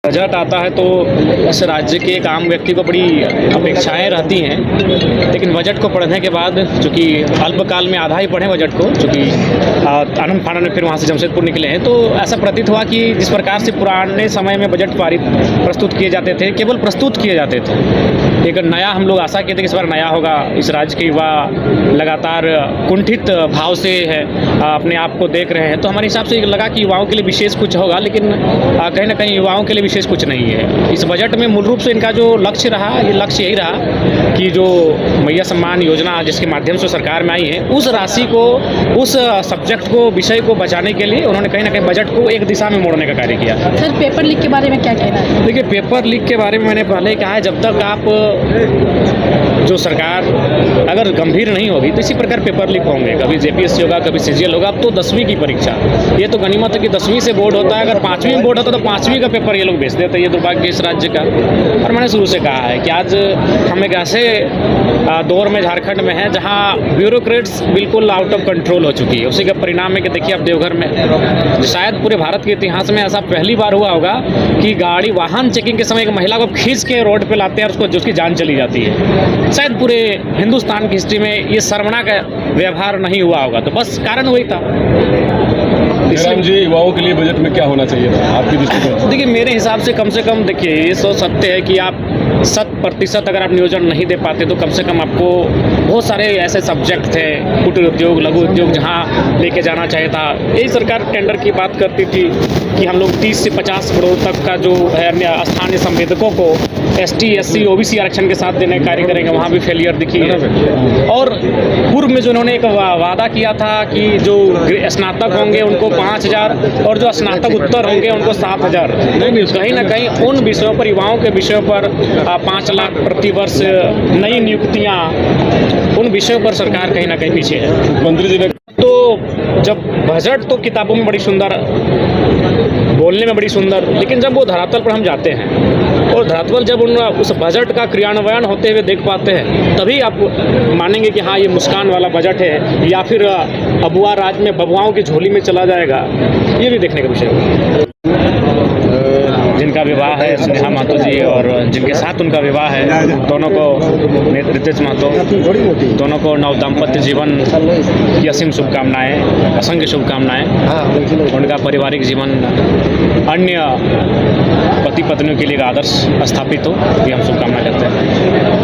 Budget आता है तो इस राज्य के एक आम व्यक्ति को बड़ी अपेक्षाएं रहती हैं, लेकिन बजट को पढ़ने के बाद, चूँकि अल्पकाल में आधा ही पढ़े बजट को, चूँकि आनंद फानन में फिर वहाँ से जमशेदपुर निकले हैं, तो ऐसा प्रतीत हुआ कि जिस प्रकार से पुराने समय में बजट प्रस्तुत किए जाते थे, केवल प्रस्तुत किए जाते थे। एक नया हम लोग आशा किए थे कि इस बार नया होगा। इस राज्य के युवा लगातार कुंठित भाव से है अपने आप को देख रहे हैं, तो हमारे हिसाब से लगा कि युवाओं के लिए विशेष कुछ होगा, लेकिन कहीं ना कहीं युवाओं के लिए विशेष कुछ नहीं है। इस बजट में मूल रूप से इनका जो लक्ष्य रहा, ये लक्ष्य यही रहा कि जो मैया सम्मान योजना जिसके माध्यम से सरकार में आई है, उस राशि को, उस सब्जेक्ट को, विषय को बचाने के लिए उन्होंने कहीं ना कहीं बजट को एक दिशा में मोड़ने का कार्य किया। सर, पेपर लीक के बारे में क्या कहना है? देखिए, पेपर लीक के बारे में मैंने पहले ही कहा है, जब तक आप जो सरकार अगर गंभीर नहीं होगी तो इसी प्रकार पेपर लीक होंगे। कभी जेपीएससी होगा, कभी सीजीएल होगा। अब तो 10वीं की परीक्षा, ये तो गनीमत है कि 10वीं से बोर्ड होता है। अगर 5वीं में बोर्ड होता तो 5वीं का पेपर ये लोग भेज देते। ये दुर्भाग्य इस राज्य का। और मैंने शुरू से कहा है कि आज हम एक ऐसे दौर में झारखंड में है जहाँ ब्यूरोक्रेट्स बिल्कुल आउट ऑफ कंट्रोल हो चुकी है। उसी का परिणाम है कि देखिए, अब देवघर में शायद पूरे भारत के इतिहास में ऐसा पहली बार हुआ होगा कि गाड़ी वाहन चेकिंग के समय एक महिला को खींच के रोड पे लाते हैं और उसकी जान चली जाती है। शायद पूरे हिंदुस्तान की हिस्ट्री में ये शर्मनाक व्यवहार नहीं हुआ होगा। तो बस कारण वही था। जयराम जी, युवाओं के लिए बजट में क्या होना चाहिए था आपकी दृष्टि से? देखिए, मेरे हिसाब से कम देखिए, ये सोच सकते हैं कि आप 100% अगर आप नियोजन नहीं दे पाते तो कम से कम आपको बहुत सारे ऐसे सब्जेक्ट थे, कुटीर उद्योग, लघु उद्योग, जहाँ लेके जाना चाहिए था। यही सरकार टेंडर की बात करती थी कि हम लोग 30 से 50 करोड़ तक का जो है स्थानीय संवेदकों को ST SC OBC आरक्षण के साथ देने का कार्य करेंगे। वहाँ भी फेलियर दिखी है। और पूर्व में जो उन्होंने एक वादा किया था कि जो स्नातक होंगे उनको 5,000 और जो स्नातक उत्तर होंगे उनको 7,000, कहीं ना कहीं उन विषयों पर, युवाओं के विषयों पर 5 लाख प्रति वर्ष नई नियुक्तियाँ, उन विषयों पर सरकार कहीं ना कहीं पीछे है। मंत्री जी ने तो जब बजट तो किताबों में बड़ी सुंदर, बोलने में बड़ी सुंदर, लेकिन जब वो धरातल पर हम जाते हैं और धरातल जब उस बजट का क्रियान्वयन होते हुए देख पाते हैं, तभी आप मानेंगे कि हाँ, ये मुस्कान वाला बजट है या फिर अबुआ राज में बबुआओं की झोली में चला जाएगा। ये भी देखने का विषय है। जिनका विवाह है स्नेहा महतो जी और जिनके साथ उनका विवाह है, दोनों को, रितेश महतो, दोनों को नव दाम्पत्य जीवन की असीम शुभकामनाएं, असंख्य शुभकामनाएं। उनका पारिवारिक जीवन अन्य पति पत्नियों के लिए आदर्श स्थापित हो, ये हम शुभकामना करते हैं।